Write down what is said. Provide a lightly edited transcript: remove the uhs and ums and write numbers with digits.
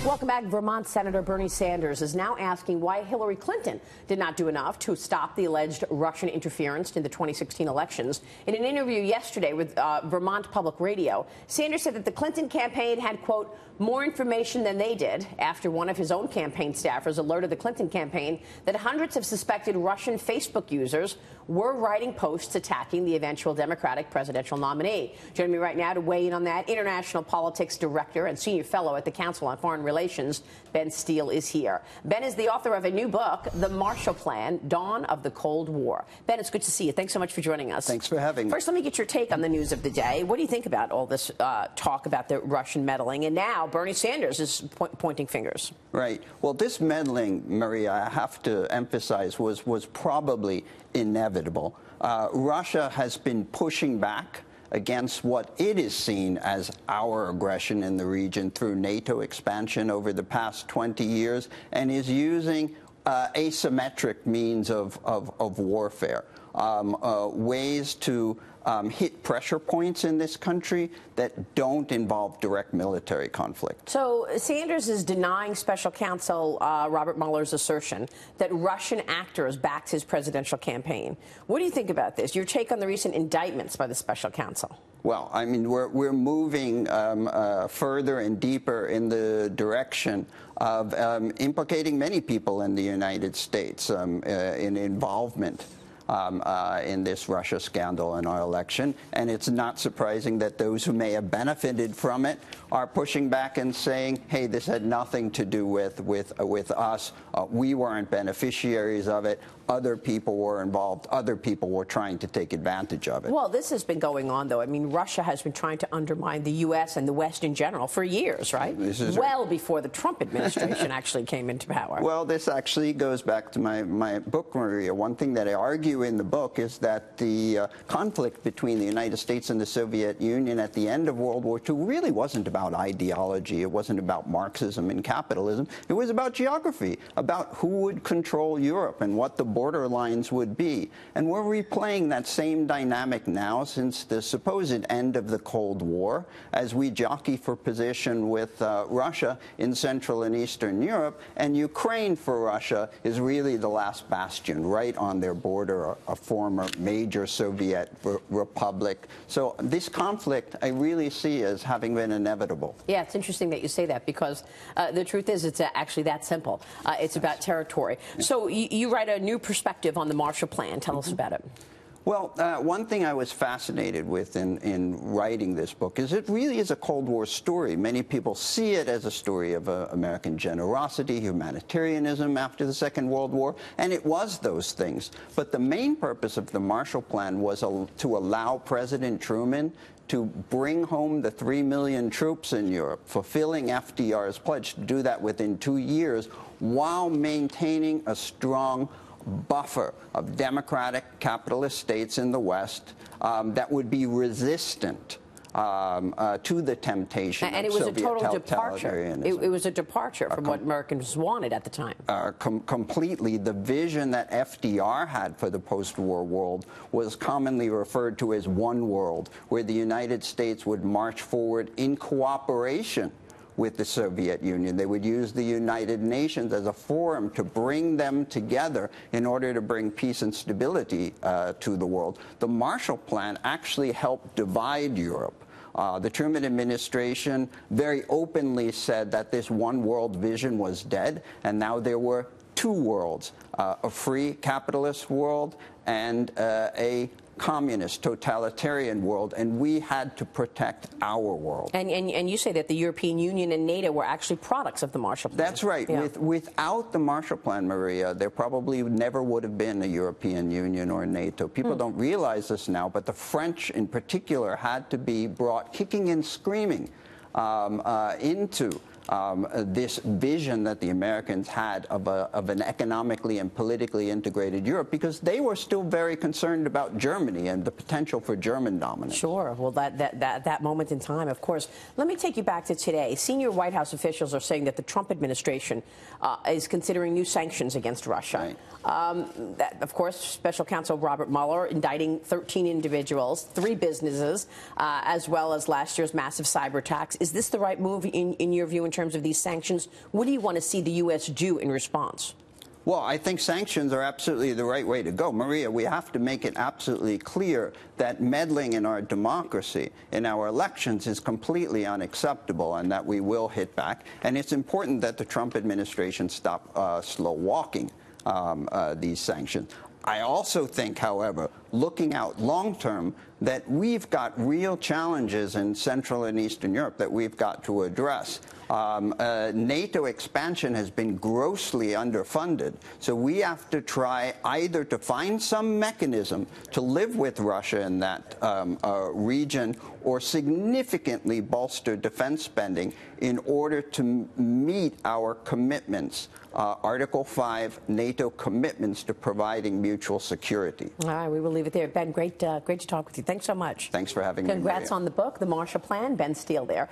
Welcome back. Vermont Senator Bernie Sanders is now asking why Hillary Clinton did not do enough to stop the alleged Russian interference in the 2016 elections. In an interview yesterday with Vermont Public Radio, Sanders said that the Clinton campaign had, quote, more information than they did after one of his own campaign staffers alerted the Clinton campaign that hundreds of suspected Russian Facebook users were writing posts attacking the eventual Democratic presidential nominee. Joining me right now to weigh in on that, international politics director and senior fellow at the Council on Foreign Relations, Benn Steil, is here. Ben is the author of a new book, The Marshall Plan, Dawn of the Cold War. Ben, it's good to see you. Thanks so much for joining us. Thanks for having me. First, let me get your take on the news of the day. What do you think about all this talk about the Russian meddling? And now Bernie Sanders is pointing fingers. Right. Well, this meddling, Maria, I have to emphasize, was probably inevitable. Russia has been pushing back against what it is seen as our aggression in the region through NATO expansion over the past 20 years and is using asymmetric means of warfare, ways to hit pressure points in this country that don't involve direct military conflict. So Sanders is denying Special Counsel Robert Mueller's assertion that Russian actors backed his presidential campaign. What do you think about this? Your take on the recent indictments by the Special Counsel? Well, I mean, we're moving further and deeper in the direction of implicating many people in the United States in involvement in this Russia scandal in our election. And it's not surprising that those who may have benefited from it are pushing back and saying, hey, this had nothing to do with us. We weren't beneficiaries of it. Other people were involved. Other people were trying to take advantage of it. Well, this has been going on, though. I mean, Russia has been trying to undermine the U.S. and the West in general for years, right? Well before the Trump administration actually came into power. Well, this actually goes back to my book, Maria. One thing that I argue in the book is that the conflict between the United States and the Soviet Union at the end of World War II really wasn't about ideology. It wasn't about Marxism and capitalism. It was about geography, about who would control Europe and what the border lines would be. And we're replaying that same dynamic now since the supposed end of the Cold War as we jockey for position with Russia in Central and Eastern Europe. And Ukraine for Russia is really the last bastion right on their border, a former major Soviet republic. So this conflict I really see as having been inevitable. Yeah, it's interesting that you say that because the truth is it's actually that simple. It's about territory. So you write a new perspective on the Marshall Plan. Tell us about it. Well, one thing I was fascinated with in writing this book is it really is a Cold War story. Many people see it as a story of American generosity, humanitarianism after the Second World War, and it was those things. But the main purpose of the Marshall Plan was to allow President Truman to bring home the 3 million troops in Europe, fulfilling FDR's pledge to do that within 2 years while maintaining a strong buffer of democratic capitalist states in the West that would be resistant to the temptation and of it was Soviet a total totalitarianism. departure. It was a departure from what Americans wanted at the time. Completely. The vision that FDR had for the post-war world was commonly referred to as one world, where the United States would march forward in cooperation with the Soviet Union. They would use the United Nations as a forum to bring them together in order to bring peace and stability to the world. The Marshall Plan actually helped divide Europe. The Truman administration very openly said that this one world vision was dead, and now there were two worlds, a free capitalist world and a communist, totalitarian world, and we had to protect our world. And you say that the European Union and NATO were actually products of the Marshall Plan. That's right. Yeah. Without the Marshall Plan, Maria, there probably never would have been a European Union or NATO. People don't realize this now, but the French in particular had to be brought kicking and screaming into this vision that the Americans had of an economically and politically integrated Europe, because they were still very concerned about Germany and the potential for German dominance. Sure. Well, that moment in time, of course. Let me take you back to today. Senior White House officials are saying that the Trump administration is considering new sanctions against Russia. Right. Of course, Special Counsel Robert Mueller indicting 13 individuals, 3 businesses, as well as last year's massive cyber attacks. Is this the right move in your view in terms terms of these sanctions? What do you want to see the U.S. do in response? Well, I think sanctions are absolutely the right way to go. Maria, we have to make it absolutely clear that meddling in our democracy, in our elections, is completely unacceptable and that we will hit back. And it's important that the Trump administration stop slow-walking these sanctions. I also think, however, looking out long-term, that we've got real challenges in Central and Eastern Europe that we've got to address. NATO expansion has been grossly underfunded, so we have to try either to find some mechanism to live with Russia in that region or significantly bolster defense spending in order to meet our commitments, Article 5 NATO commitments to providing mutual security. All right, we will leave it there. Ben, great to talk with you. Thanks so much. Thanks for having me, Congrats Maria. on the book, The Marshall Plan. Benn Steil there.